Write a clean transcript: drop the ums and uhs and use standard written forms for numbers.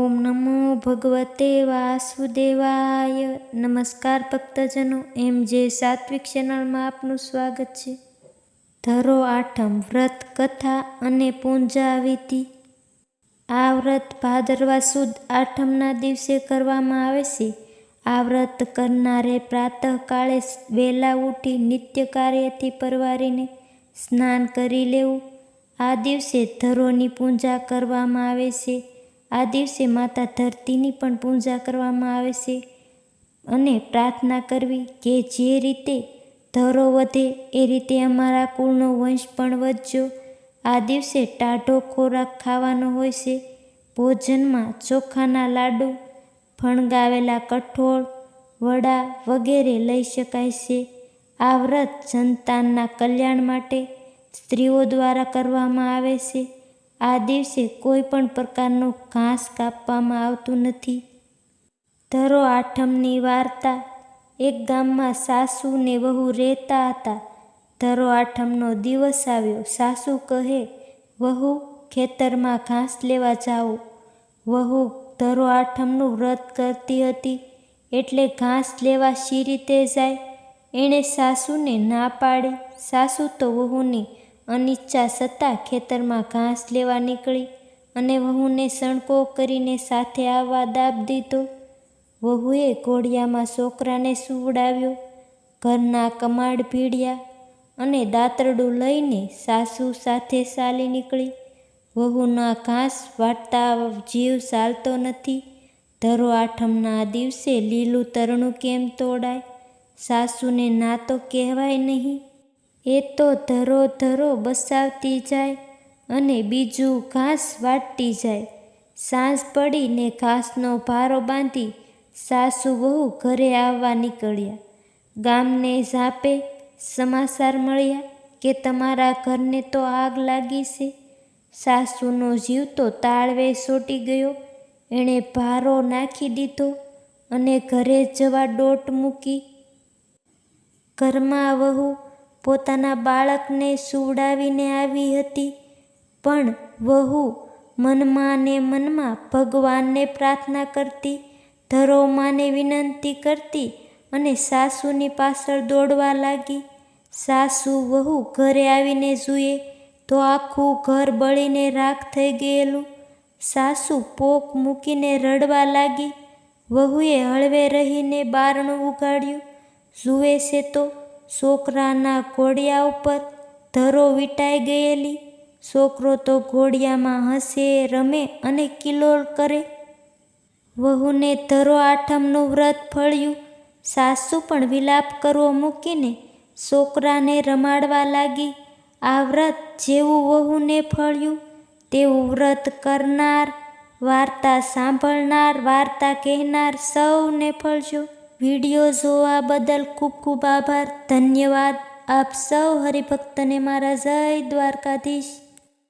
ઓમ નમો ભગવતે વાસુદેવાય. નમસ્કાર ભક્તજનો, એમ જે સાત્વિક ચેનલમાં આપનું સ્વાગત છે. ધરો આઠમ વ્રત કથા અને પૂજા વિધિ. આ વ્રત ભાદરવા સુદ આઠમના દિવસે કરવામાં આવે છે. આ વ્રત કરનારે પ્રાતઃકાળે વહેલા ઉઠી નિત્ય કાર્યથી પરવારીને સ્નાન કરી લેવું. આ દિવસે ધરોની પૂજા કરવામાં આવે છે. આ દિવસે માતા ધરતીની પણ પૂજા કરવામાં આવે છે અને પ્રાર્થના કરવી કે જે રીતે ધરો વધે એ રીતે અમારા કુળનો વંશ પણ વધજો. આ દિવસે ટાઢો ખોરાક ખાવાનો હોય છે. ભોજનમાં ચોખાના લાડુ, ફણગાવેલા કઠોળ, વડા વગેરે લઈ શકાય છે. આ વ્રત સંતાનના કલ્યાણ માટે સ્ત્રીઓ દ્વારા કરવામાં આવે છે. આ દિવસે કોઈ પણ પ્રકારનું ઘાસ કાપવામાં આવતું નથી. ધરો આઠમની વાર્તા. એક ગામમાં સાસુ ને વહુ રહેતા હતા. ધરો આઠમનો દિવસ આવ્યો. સાસુ કહે, વહુ ખેતરમાં ઘાસ લેવા જાઓ. વહુ ધરો આઠમનું વ્રત કરતી હતી એટલે ઘાસ લેવા શી રીતે જાય? એણે સાસુને ના પાડી. સાસુ તો વહુની અનિચ્છા છતાં ખેતરમાં ઘાસ લેવા નીકળી અને વહુને સણકો કરીને સાથે આવવા દાબ દીધો. વહુએ ઘોડિયામાં છોકરાને સુવડાવ્યો, ઘરના કમાડ ભીડ્યા અને દાંતરડું લઈને સાસુ સાથે ચાલી નીકળી. વહુના ઘાસ વાટતા જીવ ચાલતો નથી. ધરો આઠમના દિવસે લીલું તરણું કેમ તોડાય? સાસુને ના તો કહેવાય નહીં. એ તો ધરો ધરો બસાવતી જાય અને બીજું ઘાસ વાટતી જાય. સાંજ પડીને ઘાસનો ભારો બાંધી સાસુ વહુ ઘરે આવવા નીકળ્યા. ગામને ઝાપે સમાચાર મળ્યા કે તમારા ઘરને તો આગ લાગી છે. સાસુનો જીવ તો તાળવે ચોંટી ગયો. એણે ભારો નાખી દીધો અને ઘરે જવા દોટ મૂકી. ઘરમાં વહુ પોતાના બાળકને સુવડાવીને આવી હતી, પણ વહુ મનમાં ને મનમાં ભગવાનને પ્રાર્થના કરતી, ધરોમાને વિનંતી કરતી અને સાસુની પાછળ દોડવા લાગી. સાસુ વહુ ઘરે આવીને જુએ તો આખું ઘર બળીને રાખ થઈ ગયેલું. સાસુ પોક મૂકીને રડવા લાગી. વહુએ હળવે રહીને બારણું ઉઘાડ્યું. જુએ છે તો છોકરાના ઘોડિયા ઉપર ધરો વીંટાઈ ગયેલી. છોકરો તો ઘોડિયામાં હસે, રમે અને કિલોલ કરે. વહુને ધરો આઠમનું વ્રત ફળ્યું. સાસુ પણ વિલાપ કરવો મૂકીને છોકરાને રમાડવા લાગી. આ વ્રત જેવું વહુને ફળ્યું તેવું વ્રત કરનાર, વાર્તા સાંભળનાર, વાર્તા કહેનાર સૌને ફળજો. વિડીયો જોવા બદલ ખૂબ ખૂબ આભાર. ધન્યવાદ. આપ સૌ હરિભક્તને મારા જય દ્વારકાધીશ.